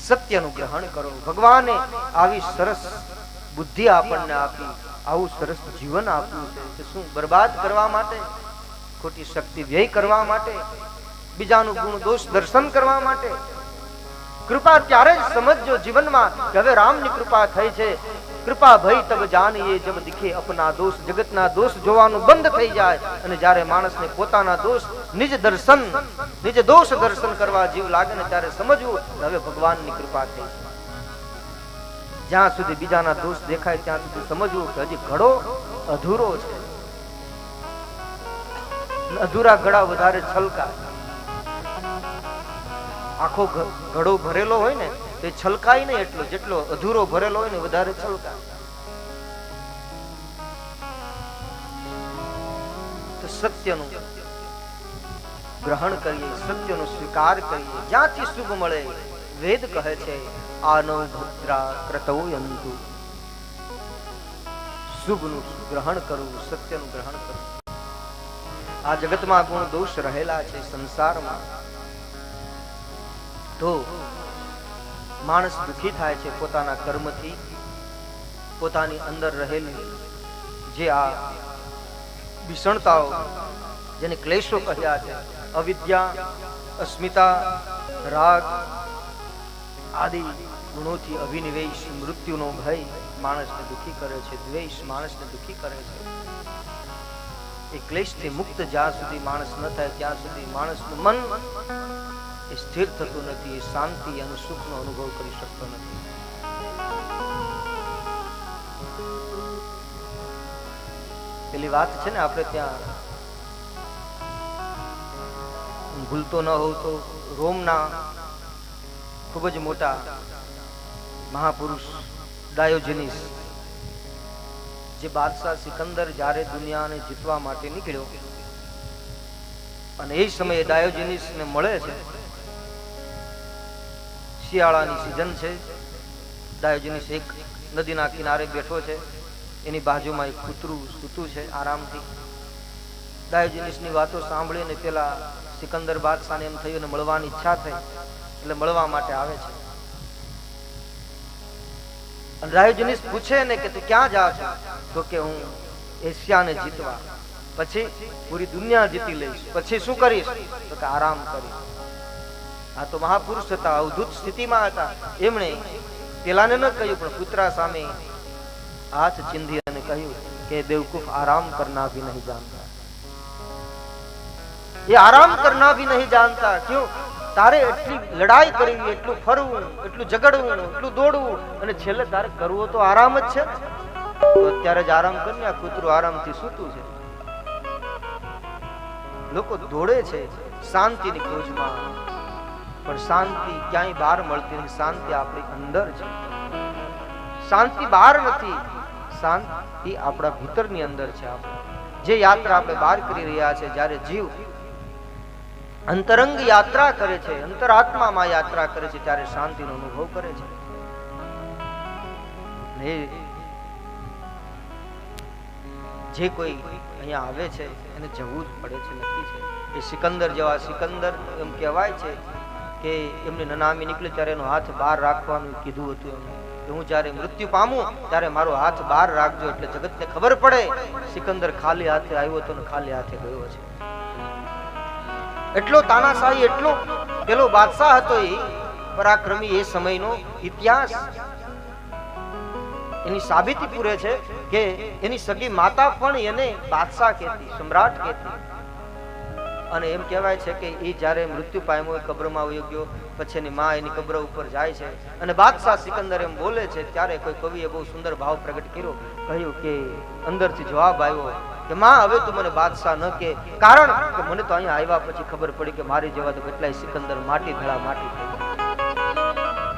સત્યનું ગ્રહણ કરો. ભગવાને આવી સરસ બુદ્ધિ આપણને આપી, આવું સરસ જીવન આપ્યું છે કે શું બરબાદ કરવા માટે, ખોટી શક્તિ વ્યય કરવા માટે, બીજાનું ગુણ દોષ દર્શન કરવા માટે? કૃપા ત્યારે જ સમજજો જીવનમાં કે હવે રામની કૃપા થઈ છે. કૃપા ભઈ તબ જાનીએ જબ દિખે અપના દોષ. જગતના દોષ જોવાનું બંધ થઈ જાય અને જ્યારે માણસને પોતાના દોષ નિજ દર્શન, નિજ દોષ દર્શન કરવા જીવ લાગે ને ત્યારે સમજવું હવે ભગવાનની કૃપા થઈ છે. જ્યાં સુધી બીજાના દોષ દેખાય ત્યાં સુધી સમજવું કે હજી ઘડો અધૂરો છે. અધૂરા ઘડા વધારે છલકાય. આખો ઘડો ભરેલો હોય ને તો એ છલકાય નહીં એટલો, જેટલો અધૂરો ભરેલો હોય ને વધારે છલકાય. તો સત્યનું ગ્રહણ કરીએ, સત્યનો સ્વીકાર કરીએ. જ્યાંથી શુભ મળે, વેદ કહે છે આનો ભદ્રા ક્રતોયંતુ. શુભનું ગ્રહણ કરવું, સત્યનું ગ્રહણ કરવું. આ જગતમાં ગુણ દોષ રહેલા છે સંસારમાં, તો માણસ દુખી થાય છે પોતાના કર્મથી. પોતાની અંદર રહેલી જે આ વિષણતાઓ, જેને ક્લેશો કહ્યા છે, અવિદ્યા, અસ્મિતા, રાગ આદિ ગુણોથી અભિનિવેશ, મૃત્યુનો ભય માણસને દુખી કરે છે, દ્વેષ માણસને દુખી કરે છે. એ ક્લેશથી મુક્ત જ્યાં સુધી માણસ ન થાય ત્યાં સુધી માણસનું મન એ સ્થિર થતું નથી, એ શાંતિ અને સુખનો અનુભવ કરી શકતો નથી. પેલી વાત છે ને, આપણે ત્યાં ભૂલતો ન હોઉં તો રોમના ખૂબ જ મોટા મહાપુરુષ ડાયોજેનિસ, જે બાદશાહ સિકંદર જ્યારે દુનિયાને જીતવા માટે નીકળ્યો અને એ સમયે ડાયોજેનિસ ને મળે છે. શિયાળાની સિઝન છે. ડાયોજેનિસ એક નદીના કિનારે બેઠો છે, એની બાજુમાં એક કૂતરું સૂતું છે આરામથી. ડાયોજેનિસની વાતો સાંભળીને પેલા સિકંદર બાદશાહને એમ થયું ને મળવાની ઈચ્છા થઈ, એટલે મળવા માટે આવે છે. અને ડાયોજેનિસ પૂછે ને કે તું ક્યાં જા છો? તો કે હું એશિયાને જીતવા, પછી પૂરી દુનિયા જીતી લઈશ, પછી શું કરીશ? તો કે આરામ કરીશ. આ તો મહાપુરુષ હતા, અવધૂત સ્થિતિમાં હતા. એમણે પેલાને ન કહ્યું પણ પુત્રા સામે હાથ ચીંધી અને કહ્યું કે બેવકૂફ, આરામ કરના ભી નહીં જાનતા. એ આરામ કરના ભી નહીં જાનતા. ક્યું? તારે એટલી લડાઈ કરવી, એટલું ફરવું, એટલું ઝઘડવું, એટલું દોડવું, અને છેલ્લે તારે કરવો તો આરામ જ છે. તો અત્યારે જ આરામ કરીને આ કૂતરું આરામથી સૂતું છે. લોકો દોડે છે શાંતિની ખોજમાં, પણ શાંતિ ક્યાંય બહાર મળતી નથી. શાંતિ આપણી અંદર છે. શાંતિ બહાર નથી, શાંતિ આપણા ભીતરની અંદર છે. જે યાત્રા આપણે બહાર કરી રહ્યા છે, જ્યારે જીવ અંતરંગ યાત્રા કરે છે, અંતરાત્મામાં યાત્રા કરે છે, ત્યારે શાંતિનો અનુભવ કરે છે. જે કોઈ અહીંયા આવે છે એને જવું જ પડે છે, નક્કી છે. એ સિકંદર જેવા સિકંદર એમ કહેવાય છે કે એમની નનામી નીકળી ત્યારે એનો હાથ બહાર રાખવાનું કીધું હતું એમને, કે હું જ્યારે મૃત્યુ પામું ત્યારે મારો હાથ બહાર રાખજો, એટલે જગતને ખબર પડે સિકંદર ખાલી હાથે આવ્યો હતો ને ખાલી હાથે ગયો છે. એટલો તાનાશાહી, એટલો પેલો બાદશાહ હતો એ પરાક્રમી. એ સમયનો ઇતિહાસ એની સાબિતી પૂરે છે કે એની સગી માતા પણ એને બાદશાહ કહેતી, સમ્રાટ કહેતી. અને એમ કહેવાય છે કે એ જ્યારે મૃત્યુ પામ્યો, કબ્રમાં વયો ગયો, પછી એની માં એની કબ્ર ઉપર જાય છે અને બાદશાહ સિકંદર એમ બોલે છે, ત્યારે કોઈ કવિએ બહુ સુંદર ભાવ પ્રગટ કર્યો. કહ્યું કે અંદરથી જવાબ આવ્યો કે માં, હવે તું મને બાદશાહ ન કે, કારણ કે મને તો અહીંયા આવ્યા પછી ખબર પડી કે મારી જેવા તો કેટલાય સિકંદર માટી ભેળા માટી થઈ ગયા.